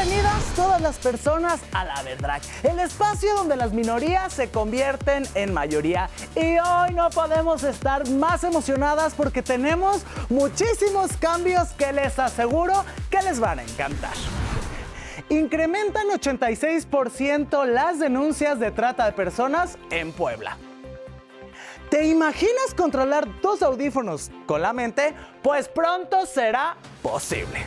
Bienvenidas todas las personas a La Verdrag, el espacio donde las minorías se convierten en mayoría. Y hoy no podemos estar más emocionadas porque tenemos muchísimos cambios que les aseguro que les van a encantar. Incrementan 86% las denuncias de trata de personas en Puebla. ¿Te imaginas controlar tus audífonos con la mente? Pues pronto será posible.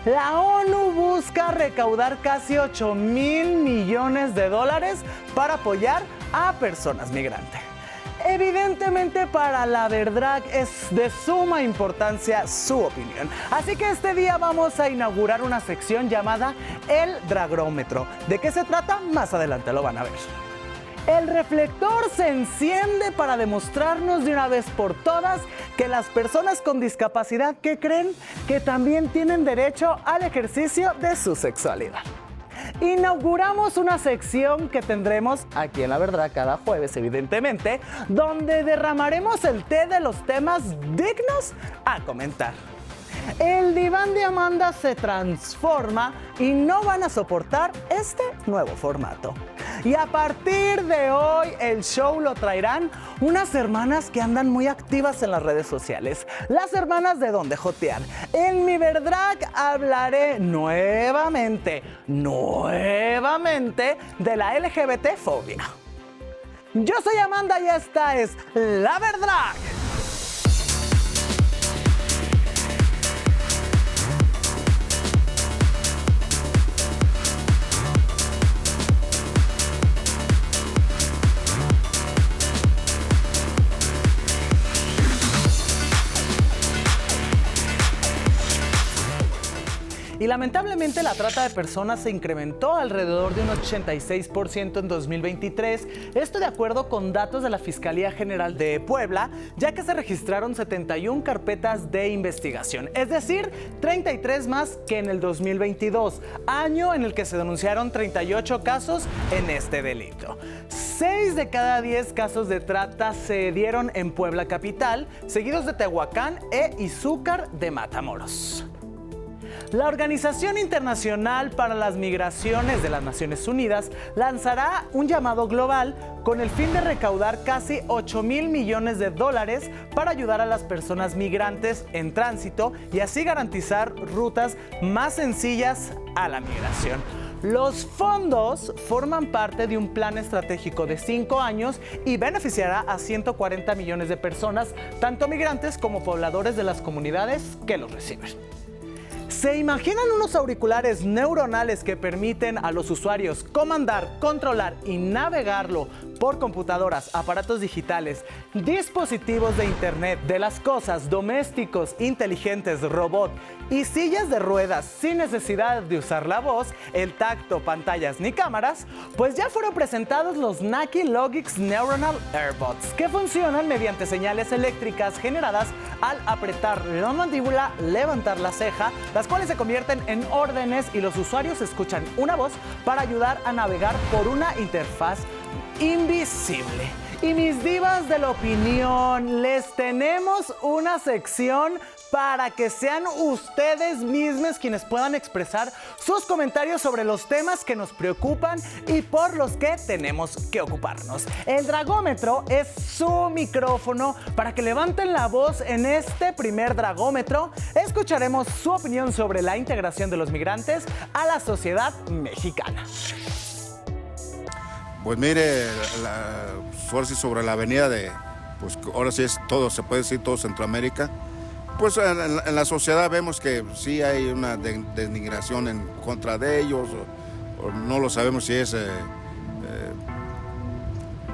La ONU busca recaudar casi 8,000 millones de dólares para apoyar a personas migrantes. Evidentemente para La Verdrag es de suma importancia su opinión. Así que este día vamos a inaugurar una sección llamada El Dragómetro. ¿De qué se trata? Más adelante lo van a ver. El reflector se enciende para demostrarnos de una vez por todas que las personas con discapacidad, ¿qué creen? Que también tienen derecho al ejercicio de su sexualidad. Inauguramos una sección que tendremos aquí en La Verdrag cada jueves, evidentemente, donde derramaremos el té de los temas dignos a comentar. El diván de Amanda se transforma y no van a soportar este nuevo formato. Y a partir de hoy el show lo traerán unas hermanas que andan muy activas en las redes sociales. Las hermanas de Donde Jotear. En Mi Verdrag hablaré nuevamente de la LGBT-fobia. Yo soy Amanda y esta es La Verdrag. Y lamentablemente la trata de personas se incrementó alrededor de un 86% en 2023, esto de acuerdo con datos de la Fiscalía General de Puebla, ya que se registraron 71 carpetas de investigación, es decir, 33 más que en el 2022, año en el que se denunciaron 38 casos en este delito. 6 de cada 10 casos de trata se dieron en Puebla capital, seguidos de Tehuacán e Izúcar de Matamoros. La Organización Internacional para las Migraciones de las Naciones Unidas lanzará un llamado global con el fin de recaudar casi 8,000 millones de dólares para ayudar a las personas migrantes en tránsito y así garantizar rutas más sencillas a la migración. Los fondos forman parte de un plan estratégico de 5 años y beneficiará a 140 millones de personas, tanto migrantes como pobladores de las comunidades que los reciben. ¿Se imaginan unos auriculares neuronales que permiten a los usuarios comandar, controlar y navegarlo por computadoras, aparatos digitales, dispositivos de internet, de las cosas, domésticos, inteligentes, robot y sillas de ruedas sin necesidad de usar la voz, el tacto, pantallas ni cámaras? Pues ya fueron presentados los Naki Logix Neuronal AirPods, que funcionan mediante señales eléctricas generadas al apretar la mandíbula, levantar la ceja, las cuales se convierten en órdenes y los usuarios escuchan una voz para ayudar a navegar por una interfaz invisible. Y mis divas de la opinión, les tenemos una sección para que sean ustedes mismos quienes puedan expresar sus comentarios sobre los temas que nos preocupan y por los que tenemos que ocuparnos. El Dragómetro es su micrófono para que levanten la voz en este primer Dragómetro. Escucharemos su opinión sobre la integración de los migrantes a la sociedad mexicana. Pues mire, sobre la avenida de, pues ahora sí es todo, se puede decir todo Centroamérica. Pues en la sociedad vemos que sí hay una denigración en contra de ellos, o no lo sabemos si es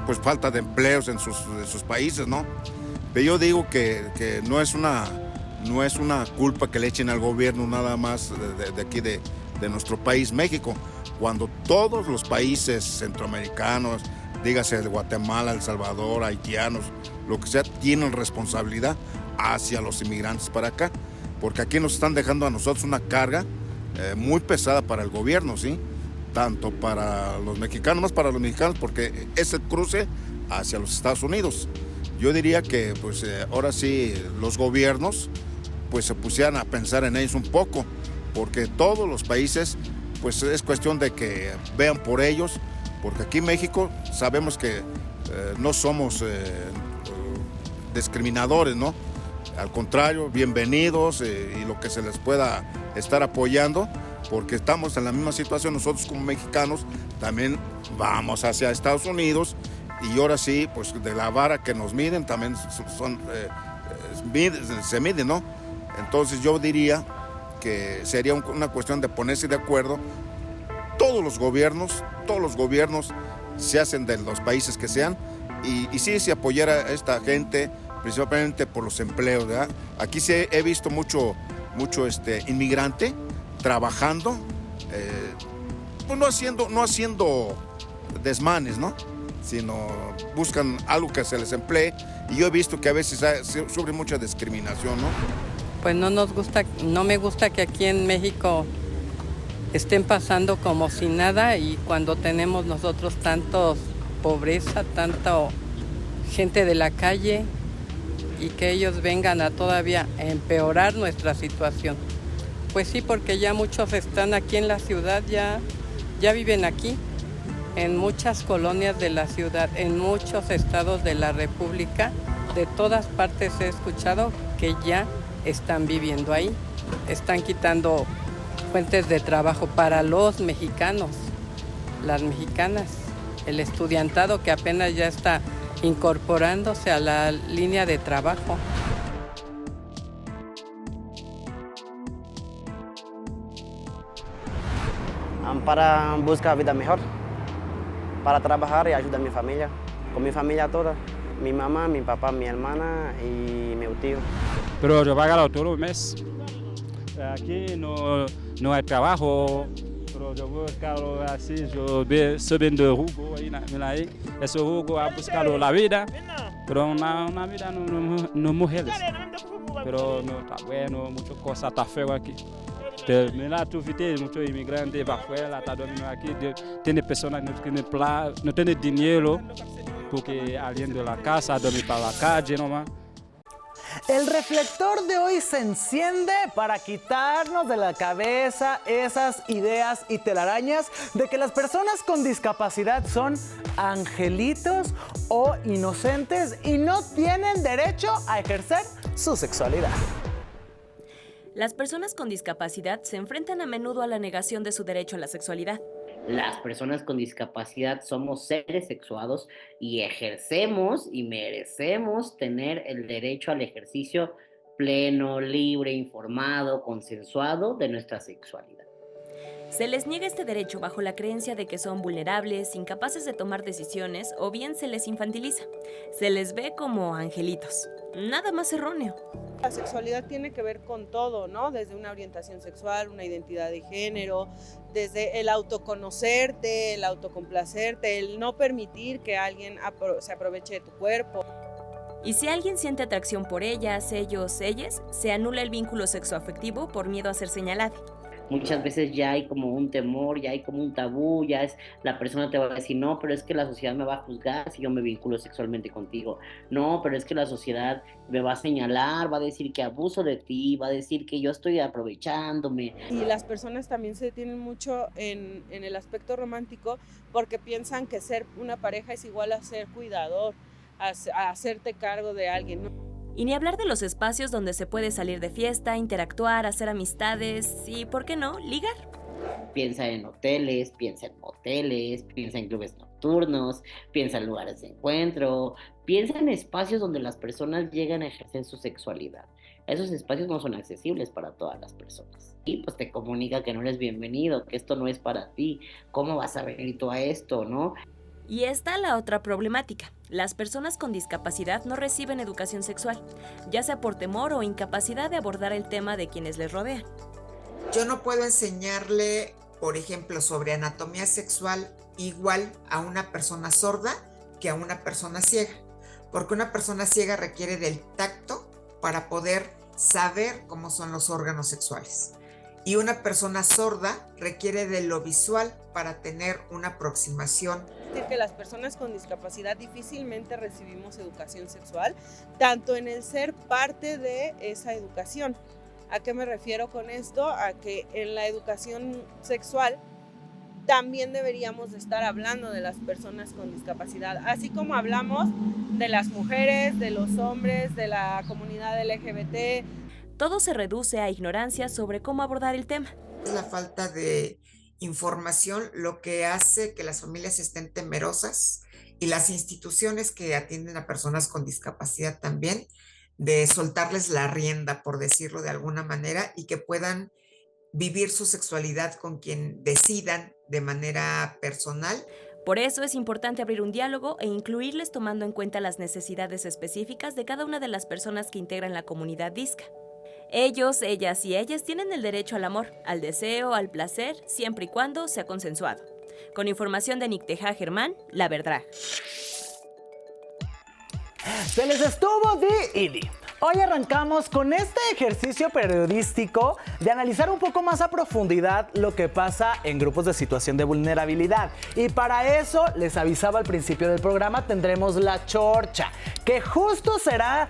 pues falta de empleos en sus países, ¿no? Pero yo digo que no es una culpa que le echen al gobierno nada más de aquí de nuestro país, México, cuando todos los países centroamericanos, dígase Guatemala, El Salvador, haitianos, lo que sea, tienen responsabilidad hacia los inmigrantes para acá, porque aquí nos están dejando a nosotros una carga muy pesada para el gobierno, ¿sí? Tanto para los mexicanos, más para los mexicanos, porque es el cruce hacia los Estados Unidos. Yo diría que pues ahora sí los gobiernos pues se pusieran a pensar en ellos un poco, porque todos los países pues es cuestión de que vean por ellos, porque aquí en México sabemos que no somos discriminadores, ¿no? Al contrario, bienvenidos y lo que se les pueda estar apoyando, porque estamos en la misma situación nosotros como mexicanos, también vamos hacia Estados Unidos y ahora sí, pues de la vara que nos miden también se miden, ¿no? Entonces yo diría que sería una cuestión de ponerse de acuerdo. Todos los gobiernos se hacen de los países que sean y sí se apoyara a esta gente, principalmente por los empleos, ¿verdad? Aquí sí he visto mucho inmigrante trabajando, pues no haciendo desmanes, ¿no? Sino buscan algo que se les emplee y yo he visto que a veces sufre mucha discriminación, ¿no? Pues no me gusta que aquí en México estén pasando como si nada y cuando tenemos nosotros tanto pobreza, tanto gente de la calle y que ellos vengan a todavía empeorar nuestra situación. Pues sí, porque ya muchos están aquí en la ciudad, ya viven aquí, en muchas colonias de la ciudad, en muchos estados de la República, de todas partes he escuchado que ya están viviendo ahí, están quitando fuentes de trabajo para los mexicanos, las mexicanas, el estudiantado que apenas ya está incorporándose a la línea de trabajo. Para buscar vida mejor, para trabajar y ayudar a mi familia, con mi familia toda, mi mamá, mi papá, mi hermana y mi tío. Pero yo pago todos los meses. Aquí no hay trabajo, pero yo busco así, yo subiendo jugo ahí, ese jugo a buscar la vida, pero una vida no mujeres, pero no está bueno, muchas cosas está feo aquí. Pero mira, tú viste muchos inmigrantes para afuera, está dominando aquí, tiene personas que no tienen dinero, porque alguien de la casa dormir para la calle nomás. El reflector de hoy se enciende para quitarnos de la cabeza esas ideas y telarañas de que las personas con discapacidad son angelitos o inocentes y no tienen derecho a ejercer su sexualidad. Las personas con discapacidad se enfrentan a menudo a la negación de su derecho a la sexualidad. Las personas con discapacidad somos seres sexuados y ejercemos y merecemos tener el derecho al ejercicio pleno, libre, informado, consensuado de nuestra sexualidad. Se les niega este derecho bajo la creencia de que son vulnerables, incapaces de tomar decisiones o bien se les infantiliza. Se les ve como angelitos. Nada más erróneo. La sexualidad tiene que ver con todo, ¿no? Desde una orientación sexual, una identidad de género, desde el autoconocerte, el autocomplacerte, el no permitir que alguien se aproveche de tu cuerpo. Y si alguien siente atracción por ellas, ellos, ellas, se anula el vínculo sexoafectivo por miedo a ser señalado. Muchas veces ya hay como un temor, ya hay como un tabú, la persona te va a decir, no, pero es que la sociedad me va a juzgar si yo me vinculo sexualmente contigo. No, pero es que la sociedad me va a señalar, va a decir que abuso de ti, va a decir que yo estoy aprovechándome. Y las personas también se detienen mucho en el aspecto romántico porque piensan que ser una pareja es igual a ser cuidador, a hacerte cargo de alguien, ¿no? Y ni hablar de los espacios donde se puede salir de fiesta, interactuar, hacer amistades y, ¿por qué no?, ligar. Piensa en hoteles, piensa en moteles, piensa en clubes nocturnos, piensa en lugares de encuentro, piensa en espacios donde las personas llegan a ejercer su sexualidad. Esos espacios no son accesibles para todas las personas. Y pues te comunica que no eres bienvenido, que esto no es para ti, ¿cómo vas a venir tú a esto, no? Y está la otra problemática. Las personas con discapacidad no reciben educación sexual, ya sea por temor o incapacidad de abordar el tema de quienes les rodean. Yo no puedo enseñarle, por ejemplo, sobre anatomía sexual igual a una persona sorda que a una persona ciega, porque una persona ciega requiere del tacto para poder saber cómo son los órganos sexuales. Y una persona sorda requiere de lo visual para tener una aproximación. Es decir, que las personas con discapacidad difícilmente recibimos educación sexual, tanto en el ser parte de esa educación. ¿A qué me refiero con esto? A que en la educación sexual también deberíamos de estar hablando de las personas con discapacidad, así como hablamos de las mujeres, de los hombres, de la comunidad LGBT. Todo se reduce a ignorancia sobre cómo abordar el tema. La falta de información lo que hace que las familias estén temerosas y las instituciones que atienden a personas con discapacidad también, de soltarles la rienda, por decirlo de alguna manera, y que puedan vivir su sexualidad con quien decidan de manera personal. Por eso es importante abrir un diálogo e incluirles tomando en cuenta las necesidades específicas de cada una de las personas que integran la comunidad disca. Ellos, ellas y ellas tienen el derecho al amor, al deseo, al placer, siempre y cuando sea consensuado. Con información de Nicteja Germán, La Verdad. Se les estuvo di y di. Hoy arrancamos con este ejercicio periodístico de analizar un poco más a profundidad lo que pasa en grupos de situación de vulnerabilidad. Y para eso, les avisaba al principio del programa, tendremos la chorcha, que justo será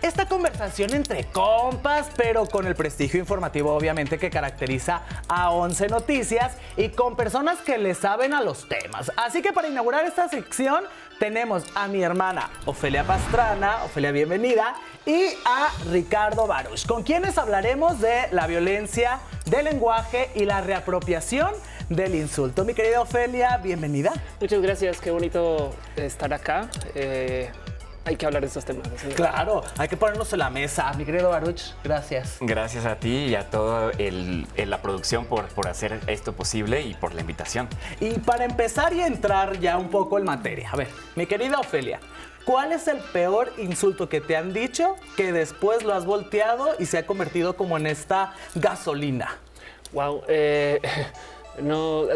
esta conversación entre compas, pero con el prestigio informativo obviamente que caracteriza a 11 Noticias y con personas que le saben a los temas. Así que para inaugurar esta sección tenemos a mi hermana Ofelia Pastrana, Ofelia, bienvenida, y a Ricardo Baruch, con quienes hablaremos de la violencia del lenguaje y la reapropiación del insulto. Mi querida Ofelia, bienvenida. Muchas gracias, qué bonito estar acá. Hay que hablar de estos temas. ¿Sí? Claro, hay que ponernos en la mesa. Mi querido Baruch, gracias. Gracias a ti y a toda la producción por hacer esto posible y por la invitación. Y para empezar y entrar ya un poco en materia, a ver, mi querida Ofelia, ¿cuál es el peor insulto que te han dicho que después lo has volteado y se ha convertido como en esta gasolina? Wow, no,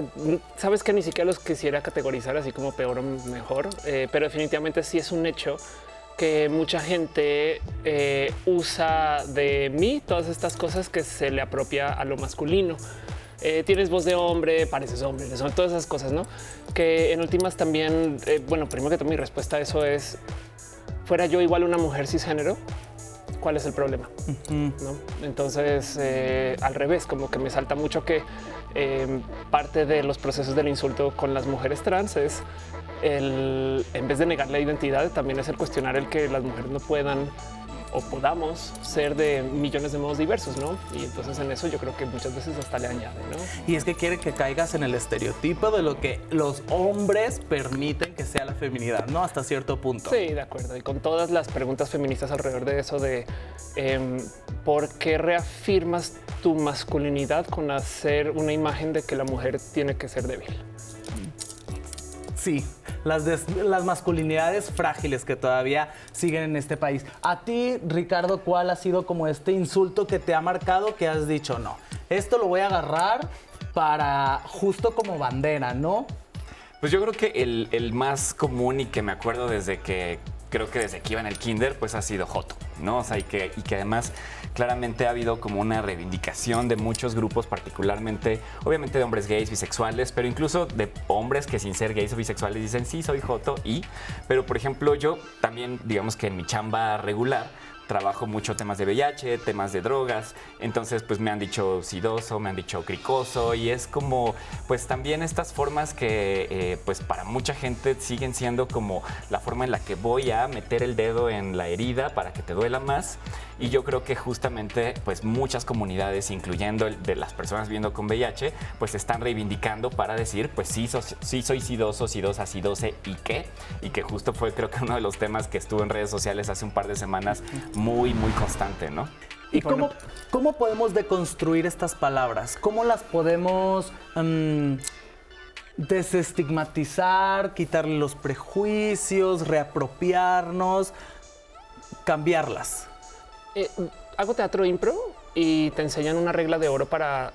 sabes que ni siquiera los quisiera categorizar así como peor o mejor, pero definitivamente sí es un hecho que mucha gente usa de mí todas estas cosas que se le apropia a lo masculino. Tienes voz de hombre, pareces hombre, son todas esas cosas, ¿no? Que en últimas también, bueno, primero que todo mi respuesta a eso es, ¿fuera yo igual una mujer cisgénero? ¿Cuál es el problema? ¿No? Entonces, al revés, como que me salta mucho que parte de los procesos del insulto con las mujeres trans es en vez de negar la identidad, también es el cuestionar el que las mujeres no puedan o podamos ser de millones de modos diversos, ¿no? Y entonces en eso yo creo que muchas veces hasta le añade, ¿no? Y es que quiere que caigas en el estereotipo de lo que los hombres permiten que sea la feminidad, ¿no? Hasta cierto punto. Sí, de acuerdo. Y con todas las preguntas feministas alrededor de eso de ¿por qué reafirmas tu masculinidad con hacer una imagen de que la mujer tiene que ser débil? Sí, las masculinidades frágiles que todavía siguen en este país. A ti, Ricardo, ¿cuál ha sido como este insulto que te ha marcado que has dicho no? Esto lo voy a agarrar para justo como bandera, ¿no? Pues yo creo que el más común y que me acuerdo desde que iba en el kinder, pues ha sido joto, ¿no? O sea, y que además claramente ha habido como una reivindicación de muchos grupos, particularmente, obviamente de hombres gays, bisexuales, pero incluso de hombres que sin ser gays o bisexuales dicen, sí, soy joto, pero por ejemplo, yo también, digamos que en mi chamba regular, trabajo mucho temas de VIH, temas de drogas, entonces pues me han dicho sidoso, me han dicho cricoso y es como pues también estas formas que pues para mucha gente siguen siendo como la forma en la que voy a meter el dedo en la herida para que te duela más y yo creo que justamente pues muchas comunidades, incluyendo de las personas viviendo con VIH, pues están reivindicando para decir pues sí soy sidoso, sidosa, sidose y que justo fue creo que uno de los temas que estuvo en redes sociales hace un par de semanas muy constante, ¿no? ¿Y cómo podemos deconstruir estas palabras? ¿Cómo las podemos desestigmatizar, quitarle los prejuicios, reapropiarnos, cambiarlas? Hago teatro impro y te enseñan una regla de oro para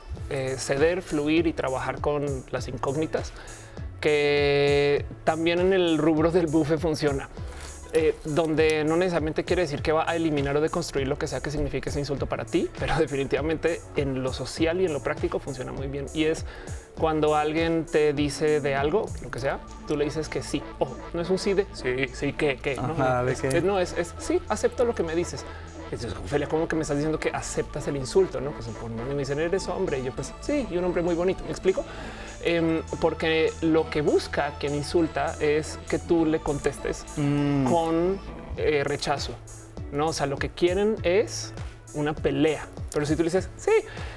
ceder, fluir y trabajar con las incógnitas, que también en el rubro del buffet funciona. Donde no necesariamente quiere decir que va a eliminar o deconstruir lo que sea que signifique ese insulto para ti, pero definitivamente en lo social y en lo práctico funciona muy bien. Y es cuando alguien te dice de algo, lo que sea, tú le dices que sí. Ojo, no es un sí de sí, que Ajá, no, es sí, acepto lo que me dices. Entonces, Ofelia, ¿cómo que me estás diciendo que aceptas el insulto? ¿No? Pues me dicen, eres hombre. Y yo, pues sí, y un hombre muy bonito. ¿Me explico? porque lo que busca quien insulta es que tú le contestes con rechazo, ¿no? O sea, lo que quieren es una pelea. Pero si tú le dices sí,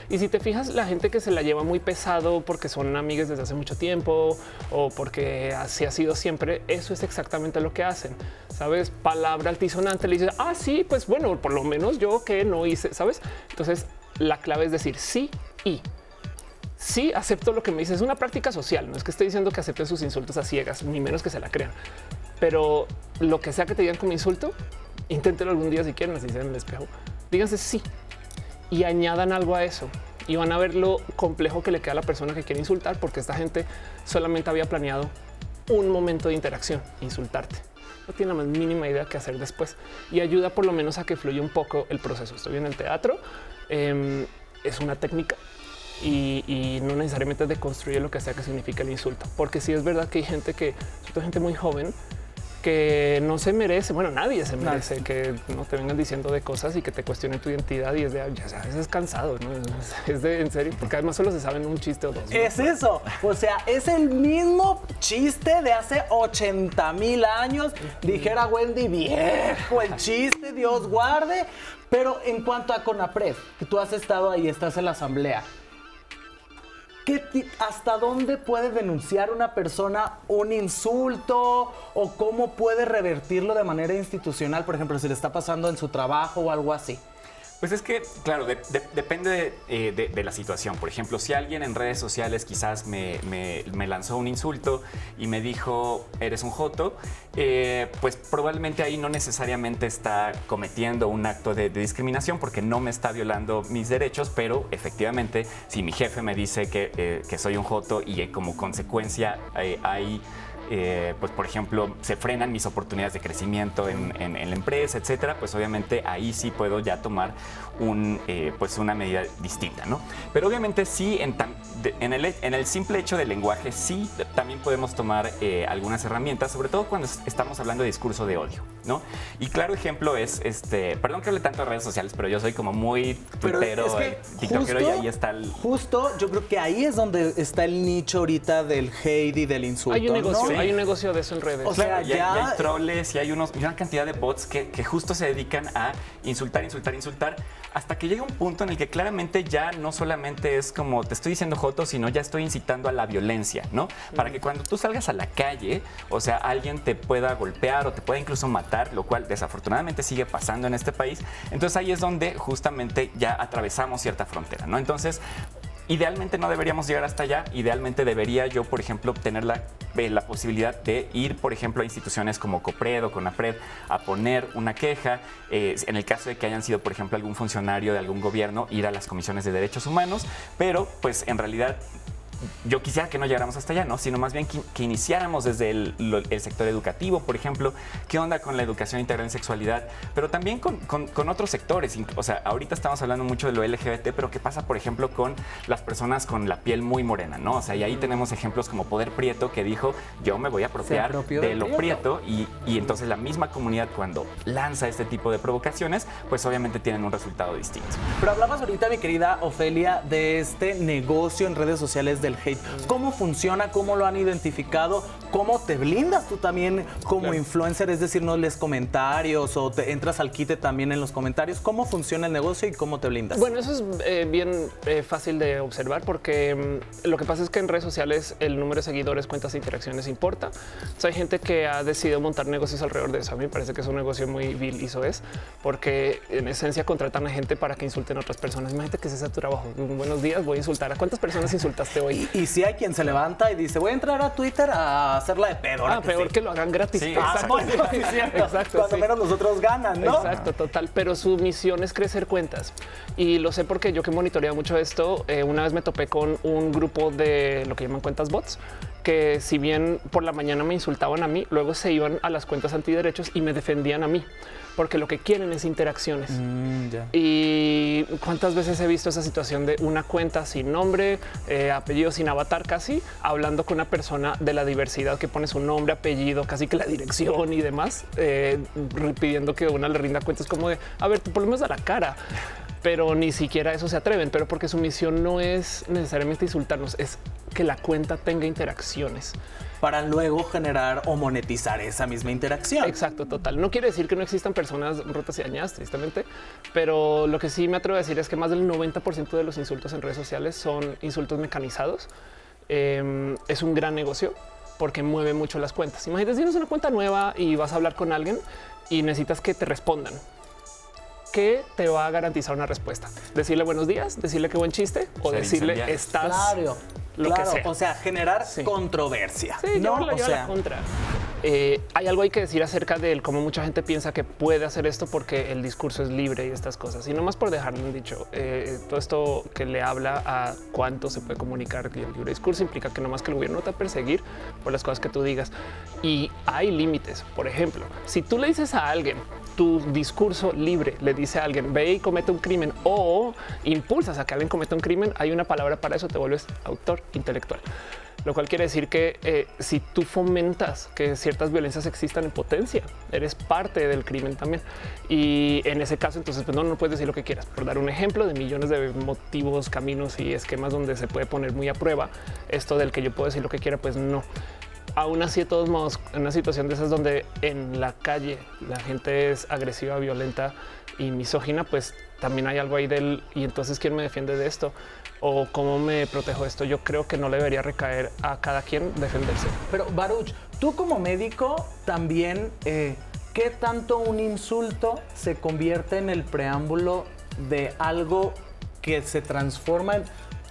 y si te fijas, la gente que se la lleva muy pesado porque son amigas desde hace mucho tiempo o porque así ha sido siempre, eso es exactamente lo que hacen. Sabes, palabra altisonante, le dices, sí, pues bueno, por lo menos yo que no hice, sabes? Entonces la clave es decir sí y sí, acepto lo que me dices. Es una práctica social. No es que esté diciendo que acepten sus insultos a ciegas, ni menos que se la crean, pero lo que sea que te digan como insulto, inténtelo algún día si quieren, así sea en el espejo. Díganse sí y añadan algo a eso y van a ver lo complejo que le queda a la persona que quiere insultar, porque esta gente solamente había planeado un momento de interacción, insultarte. No tiene la más mínima idea qué hacer después y ayuda por lo menos a que fluya un poco el proceso. Estoy en el teatro, es una técnica y no necesariamente deconstruye lo que sea que significa el insulto, porque sí es verdad que hay gente que, sobre todo gente muy joven, que no se merece, bueno, nadie se merece que no te vengan diciendo de cosas y que te cuestionen tu identidad, y es de, ya sabes, es cansado, ¿no? Es de, en serio, porque además solo se saben un chiste o dos, ¿no? Es eso, o sea, es el mismo chiste de hace 80,000 años, dijera Wendy, viejo el chiste, Dios guarde. Pero en cuanto a CONAPRED, que tú has estado ahí, estás en la asamblea, ¿hasta dónde puede denunciar una persona un insulto o cómo puede revertirlo de manera institucional? Por ejemplo, si le está pasando en su trabajo o algo así. Pues es que, claro, depende de la situación. Por ejemplo, si alguien en redes sociales quizás me lanzó un insulto y me dijo, eres un joto, pues probablemente ahí no necesariamente está cometiendo un acto de discriminación porque no me está violando mis derechos, pero efectivamente, si mi jefe me dice que soy un joto y como consecuencia hay... pues por ejemplo, se frenan mis oportunidades de crecimiento en la empresa, etcétera, pues obviamente ahí sí puedo ya tomar pues una medida distinta, ¿no? Pero obviamente sí, en el simple hecho del lenguaje, sí también podemos tomar algunas herramientas, sobre todo cuando estamos hablando de discurso de odio, ¿no? Y claro ejemplo es, perdón que hable tanto de redes sociales, pero yo soy como muy tuitero, tiktokero, y ahí está Justo, yo creo que ahí es donde está el nicho ahorita del hate y del insulto. Hay un negocio, ¿no? Hay un negocio de eso en redes. O sea, ya hay troles y hay una cantidad de bots que justo se dedican a insultar, hasta que llega un punto en el que claramente ya no solamente es como te estoy diciendo joto, sino ya estoy incitando a la violencia, ¿no? Para que cuando tú salgas a la calle, o sea, alguien te pueda golpear o te pueda incluso matar, lo cual desafortunadamente sigue pasando en este país. Entonces ahí es donde justamente ya atravesamos cierta frontera, ¿no? Entonces, idealmente no deberíamos llegar hasta allá. Idealmente debería yo, por ejemplo, tener la posibilidad de ir, por ejemplo, a instituciones como COPRED o CONAPRED a poner una queja. En el caso de que hayan sido, por ejemplo, algún funcionario de algún gobierno, ir a las comisiones de derechos humanos. Pero, pues, en realidad, yo quisiera que no llegáramos hasta allá, ¿no? Sino más bien que iniciáramos desde el sector educativo, por ejemplo, qué onda con la educación integral en sexualidad, pero también con otros sectores. O sea, ahorita estamos hablando mucho de lo LGBT, pero qué pasa, por ejemplo, con las personas con la piel muy morena, ¿no? O sea, y ahí tenemos ejemplos como Poder Prieto, que dijo, yo me voy a apropiar de lo prieto, y entonces la misma comunidad, cuando lanza este tipo de provocaciones, pues obviamente tienen un resultado distinto. Pero hablabas ahorita, mi querida Ofelia, de este negocio en redes sociales del hate. ¿Cómo funciona? ¿Cómo lo han identificado? ¿Cómo te blindas tú también como influencer? Es decir, no lees comentarios o te entras al quite también en los comentarios. ¿Cómo funciona el negocio y cómo te blindas? Bueno, eso es bien fácil de observar, porque lo que pasa es que en redes sociales el número de seguidores, cuentas e interacciones importa. O sea, hay gente que ha decidido montar negocios alrededor de eso. A mí me parece que es un negocio muy vil, y eso es porque en esencia contratan a gente para que insulten a otras personas. Imagínate que ese sea tu trabajo. Buenos días, voy a insultar. ¿A cuántas personas insultaste hoy? Y si hay quien se levanta y dice, voy a entrar a Twitter a hacerla de pedo. Peor que lo hagan gratis. Sí, bueno, sí, cierto. Exacto, cuando menos nosotros ganan, ¿no? Exacto, total. Pero su misión es crecer cuentas. Y lo sé porque yo, que monitoreaba mucho esto, una vez me topé con un grupo de lo que llaman cuentas bots, que si bien por la mañana me insultaban a mí, luego se iban a las cuentas antiderechos y me defendían a mí, porque lo que quieren es interacciones. Y cuántas veces he visto esa situación de una cuenta sin nombre, apellido, sin avatar casi, hablando con una persona de la diversidad que pone su nombre, apellido, casi que la dirección y demás, pidiendo que una le rinda cuentas como de, a ver, tú por lo menos da la cara. Pero ni siquiera eso se atreven, pero porque su misión no es necesariamente insultarnos, es que la cuenta tenga interacciones. Para luego generar o monetizar esa misma interacción. Exacto, total. No quiere decir que no existan personas rotas y dañadas, tristemente, pero lo que sí me atrevo a decir es que más del 90% de los insultos en redes sociales son insultos mecanizados. Es un gran negocio porque mueve mucho las cuentas. Imagínate, tienes una cuenta nueva y vas a hablar con alguien y necesitas que te respondan. ¿Qué te va a garantizar una respuesta? Decirle buenos días, decirle qué buen chiste o Ser decirle incendiario. estás Claro, lo que sea. o sea, generar Sí. controversia. Sí, ¿no? lleva la contra. Hay algo hay que decir acerca de cómo mucha gente piensa que puede hacer esto porque el discurso es libre y estas cosas. Y no más por dejarlo en dicho, todo esto que le habla a cuánto se puede comunicar y el libre discurso implica que no más que el gobierno te va a perseguir por las cosas que tú digas. Y hay límites. Por ejemplo, si tú le dices a alguien, tu discurso libre le dice a alguien ve y comete un crimen o impulsas a que alguien cometa un crimen, hay una palabra para eso, te vuelves autor intelectual. Lo cual quiere decir que si tú fomentas que ciertas violencias existan en potencia, eres parte del crimen también. Y en ese caso, entonces, pues no puedes decir lo que quieras. Por dar un ejemplo de millones de motivos, caminos y esquemas donde se puede poner muy a prueba esto del que yo puedo decir lo que quiera, pues no. Aún así, de todos modos, en una situación de esas donde en la calle la gente es agresiva, violenta y misógina, pues también hay algo ahí del y entonces ¿quién me defiende de esto? ¿O cómo me protejo de esto? Yo creo que no le debería recaer a cada quien defenderse. Pero Baruch, tú como médico también, ¿qué tanto un insulto se convierte en el preámbulo de algo que se transforma en,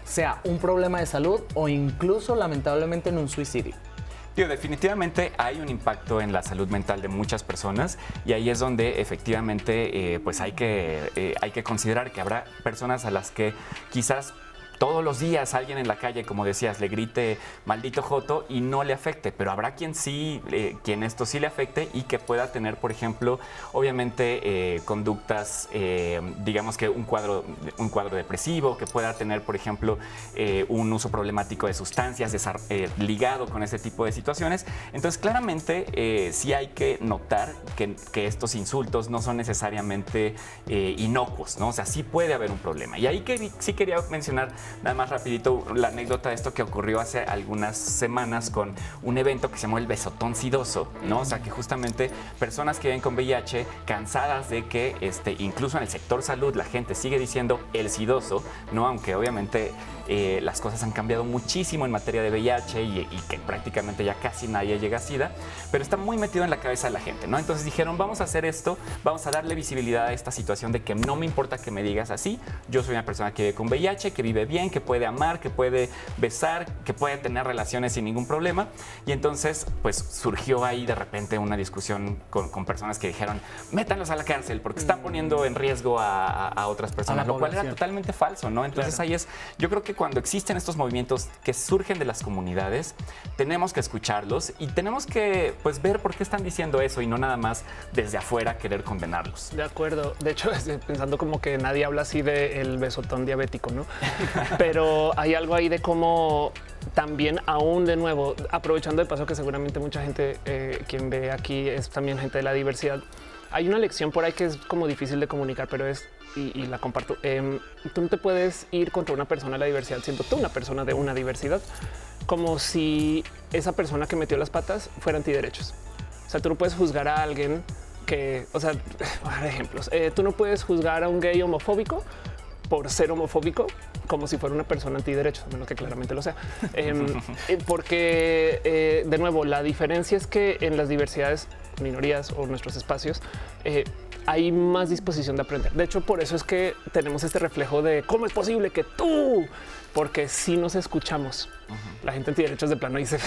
sea un problema de salud o incluso lamentablemente en un suicidio? Definitivamente hay un impacto en la salud mental de muchas personas y ahí es donde efectivamente pues hay que considerar que habrá personas a las que quizás todos los días alguien en la calle, como decías, le grite maldito joto y no le afecte, pero habrá quien sí, quien esto sí le afecte y que pueda tener, por ejemplo, obviamente conductas, digamos que un cuadro depresivo, que pueda tener, por ejemplo, un uso problemático de sustancias ligado con ese tipo de situaciones. Entonces, claramente sí hay que notar que estos insultos no son necesariamente inocuos, ¿no? O sea, sí puede haber un problema. Y ahí sí quería mencionar nada más rapidito la anécdota de esto que ocurrió hace algunas semanas con un evento que se llamó el besotón sidoso, ¿no? O sea, que justamente personas que viven con VIH, cansadas de que incluso en el sector salud la gente sigue diciendo el sidoso, ¿no? Aunque obviamente las cosas han cambiado muchísimo en materia de VIH y que prácticamente ya casi nadie llega a SIDA, pero está muy metido en la cabeza de la gente, ¿no? Entonces dijeron, vamos a hacer esto, vamos a darle visibilidad a esta situación de que no me importa que me digas así, yo soy una persona que vive con VIH, que vive bien, que puede amar, que puede besar, que puede tener relaciones sin ningún problema. Y entonces, pues surgió ahí de repente una discusión con personas que dijeron, métanlos a la cárcel porque están poniendo en riesgo a otras personas, lo cual era totalmente falso, ¿no? Entonces ahí es, yo creo que cuando existen estos movimientos que surgen de las comunidades, tenemos que escucharlos y tenemos que, pues, ver por qué están diciendo eso y no nada más desde afuera querer condenarlos. De acuerdo. De hecho, pensando como que nadie habla así del besotón diabético, ¿no? Pero hay algo ahí de cómo también aún de nuevo, aprovechando de paso que seguramente mucha gente quien ve aquí es también gente de la diversidad. Hay una lección por ahí que es como difícil de comunicar, pero es, y la comparto, tú no te puedes ir contra una persona de la diversidad siendo tú una persona de una diversidad, como si esa persona que metió las patas fuera antiderechos. O sea, tú no puedes juzgar a alguien que, o sea, ejemplos, tú no puedes juzgar a un gay homofóbico por ser homofóbico como si fuera una persona antiderechos, a menos que claramente lo sea. Porque, de nuevo, la diferencia es que en las diversidades, minorías o nuestros espacios, hay más disposición de aprender. De hecho, por eso es que tenemos este reflejo de cómo es posible que tú, porque si nos escuchamos, la gente antiderechos de plano dice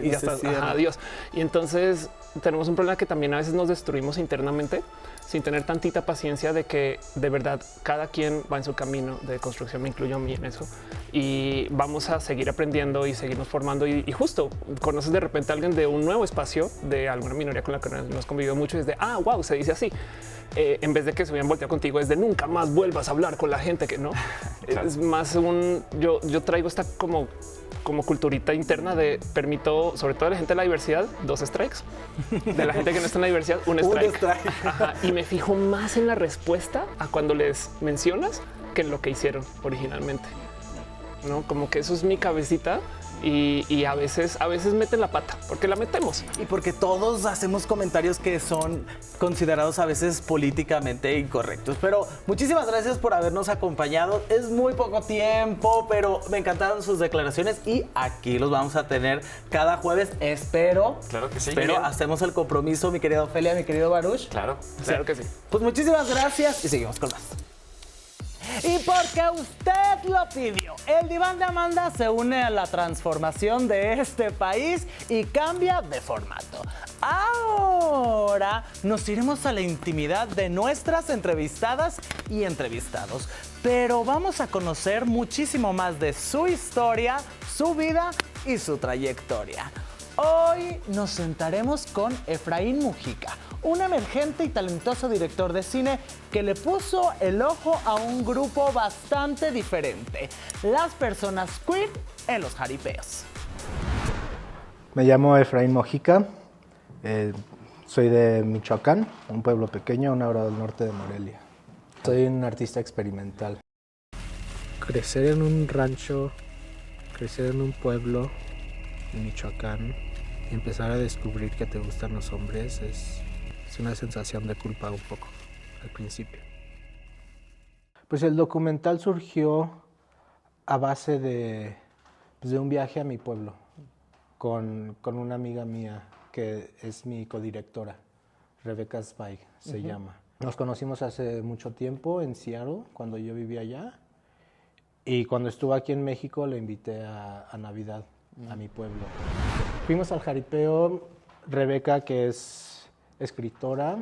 y ya está, adiós. Y entonces tenemos un problema que también a veces nos destruimos internamente sin tener tantita paciencia de que de verdad cada quien va en su camino de construcción, me incluyo a mí en eso, y vamos a seguir aprendiendo y seguirnos formando y justo conoces de repente a alguien de un nuevo espacio de alguna minoría con la que no has convivido mucho y es de, wow, se dice así. En vez de que se hubieran volteado contigo es de nunca más vuelvas a hablar con la gente que no. Claro. Es más yo traigo esta como culturita interna de permito, sobre todo a la gente de la diversidad, 2 strikes. De la gente que no está en la diversidad, un strike. Ajá, y me fijo más en la respuesta a cuando les mencionas que en lo que hicieron originalmente. ¿no? Como que eso es mi cabecita. Y a veces meten la pata, porque la metemos. Y porque todos hacemos comentarios que son considerados a veces políticamente incorrectos. Pero muchísimas gracias por habernos acompañado. Es muy poco tiempo, pero me encantaron sus declaraciones y aquí los vamos a tener cada jueves. Espero. Claro que sí. Pero hacemos el compromiso, mi querida Ofelia, mi querido Baruch. Claro. Claro que sí. Pues muchísimas gracias y seguimos con más. Y porque usted lo pidió, el diván de Amanda se une a la transformación de este país y cambia de formato. Ahora nos iremos a la intimidad de nuestras entrevistadas y entrevistados, pero vamos a conocer muchísimo más de su historia, su vida y su trayectoria. Hoy nos sentaremos con Efraín Mujica, un emergente y talentoso director de cine que le puso el ojo a un grupo bastante diferente, las personas queer en los jaripeos. Me llamo Efraín Mujica, soy de Michoacán, un pueblo pequeño a una hora del norte de Morelia. Soy un artista experimental. Crecer en un rancho, crecer en un pueblo en Michoacán y empezar a descubrir que te gustan los hombres es una sensación de culpa un poco al principio. Pues el documental surgió a base de un viaje a mi pueblo con una amiga mía que es mi codirectora, Rebecca Zweig se llama. Nos conocimos hace mucho tiempo en Seattle, cuando yo vivía allá, y cuando estuve aquí en México le invité a Navidad a mi pueblo. Fuimos al jaripeo. Rebecca, que es escritora,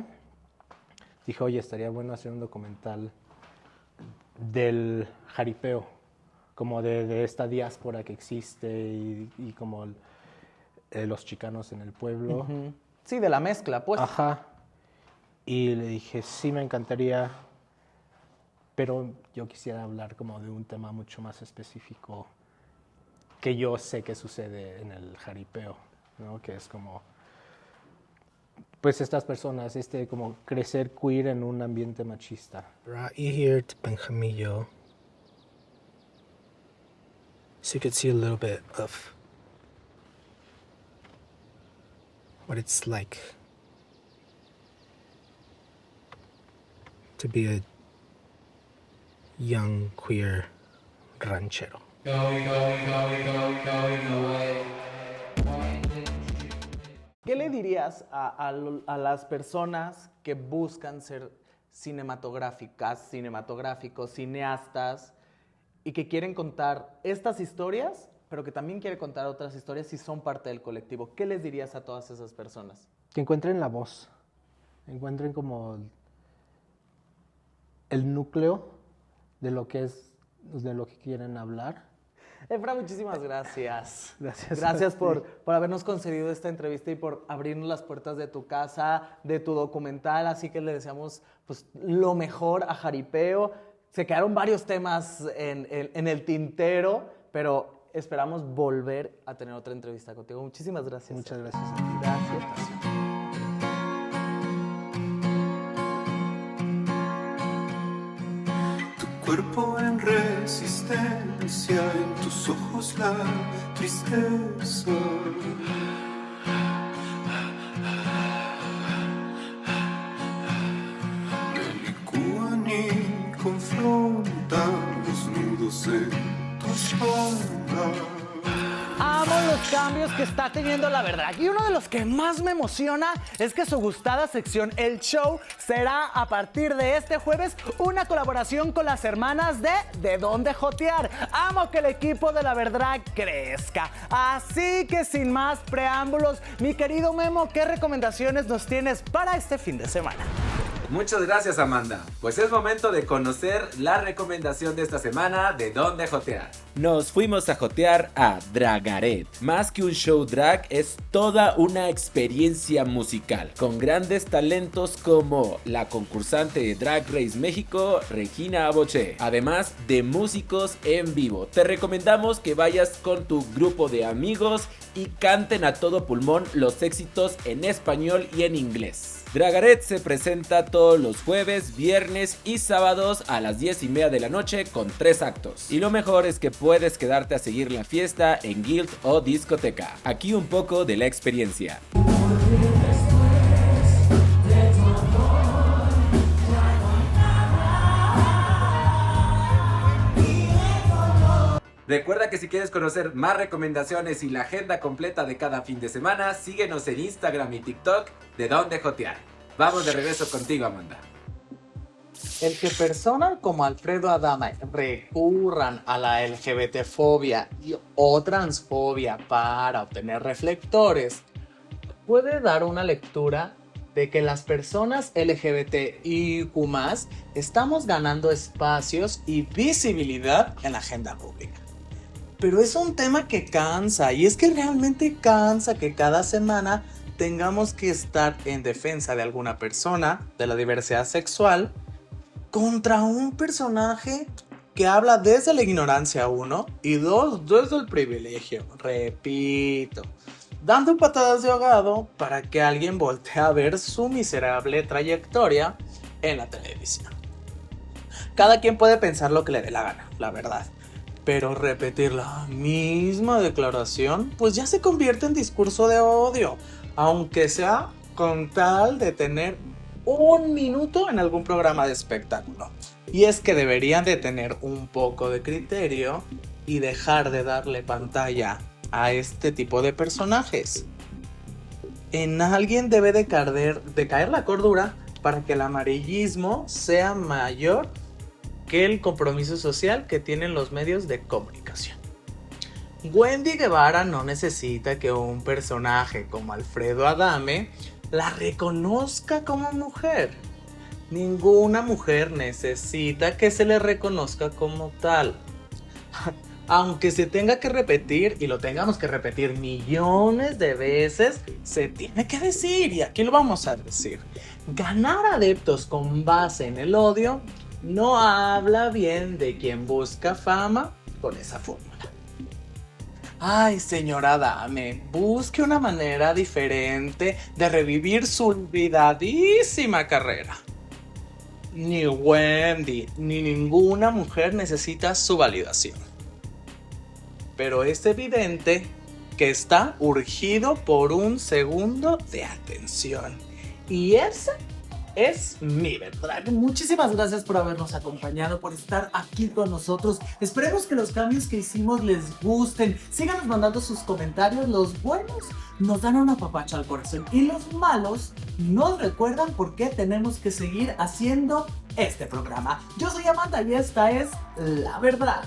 dijo, oye, estaría bueno hacer un documental del jaripeo, como de esta diáspora que existe y como los chicanos en el pueblo. Sí, de la mezcla, pues. Ajá. Y le dije, sí, me encantaría, pero yo quisiera hablar como de un tema mucho más específico que yo sé que sucede en el jaripeo, ¿no? Que es como, pues estas personas, como crecer queer en un ambiente machista. Brought you here to Benjamillo so you could see a little bit of what it's like to be a young queer ranchero. ¿Qué le dirías a las personas que buscan ser cinematográficos, cineastas y que quieren contar estas historias, pero que también quieren contar otras historias y son parte del colectivo? ¿Qué les dirías a todas esas personas? Que encuentren la voz, encuentren como el núcleo de lo que quieren hablar. Efra, muchísimas gracias. Gracias por habernos concedido esta entrevista y por abrirnos las puertas de tu casa, de tu documental. Así que le deseamos pues, lo mejor a Jaripeo. Se quedaron varios temas en el tintero, pero esperamos volver a tener otra entrevista contigo. Muchísimas gracias. Muchas gracias a ti. Gracias. Cuerpo en resistencia, en tus ojos la tristeza. Me licúan y confrontan los nudos en tu espalda. Amo los cambios que está teniendo La Verdad. Y uno de los que más me emociona es que su gustada sección El Show será a partir de este jueves una colaboración con las hermanas de Dónde Jotear. Amo que el equipo de La Verdad crezca. Así que sin más preámbulos, mi querido Memo, ¿qué recomendaciones nos tienes para este fin de semana? Muchas gracias, Amanda. Pues es momento de conocer la recomendación de esta semana de Dónde Jotear. Nos fuimos a jotear a Dragaret. Más que un show drag, es toda una experiencia musical, con grandes talentos como la concursante de Drag Race México, Regina Aboché, además de músicos en vivo. Te recomendamos que vayas con tu grupo de amigos y canten a todo pulmón los éxitos en español y en inglés. Dragaret se presenta todos los jueves, viernes y sábados a las 10:30 de la noche con 3 actos. Y lo mejor es que puedes quedarte a seguir la fiesta en guild o discoteca. Aquí un poco de la experiencia. Recuerda que si quieres conocer más recomendaciones y la agenda completa de cada fin de semana, síguenos en Instagram y TikTok de Dónde Jotear. Vamos de regreso contigo, Amanda. El que personas como Alfredo Adame recurran a la LGBTfobia o transfobia para obtener reflectores puede dar una lectura de que las personas LGBTIQ+ estamos ganando espacios y visibilidad en la agenda pública. Pero es un tema que cansa, y es que realmente cansa que cada semana tengamos que estar en defensa de alguna persona de la diversidad sexual contra un personaje que habla desde la ignorancia, 1, y 2, desde el privilegio. Repito, dando patadas de ahogado para que alguien voltee a ver su miserable trayectoria en la televisión. Cada quien puede pensar lo que le dé la gana, la verdad. Pero repetir la misma declaración, pues ya se convierte en discurso de odio, aunque sea con tal de tener un minuto en algún programa de espectáculo. Y es que deberían de tener un poco de criterio y dejar de darle pantalla a este tipo de personajes. En alguien debe de caer la cordura para que el amarillismo sea mayor que el compromiso social que tienen los medios de comunicación. Wendy Guevara no necesita que un personaje como Alfredo Adame la reconozca como mujer. Ninguna mujer necesita que se le reconozca como tal. Aunque se tenga que repetir y lo tengamos que repetir millones de veces, se tiene que decir, y aquí lo vamos a decir. Ganar adeptos con base en el odio no habla bien de quien busca fama con esa fórmula. Ay, señora Adame, busque una manera diferente de revivir su olvidadísima carrera. Ni Wendy, ni ninguna mujer necesita su validación. Pero es evidente que está urgido por un segundo de atención. Y ese es mi verdad. Muchísimas gracias por habernos acompañado, por estar aquí con nosotros. Esperemos que los cambios que hicimos les gusten. Síganos mandando sus comentarios. Los buenos nos dan una papacha al corazón y los malos nos recuerdan por qué tenemos que seguir haciendo este programa. Yo soy Amanda y esta es La Verdad.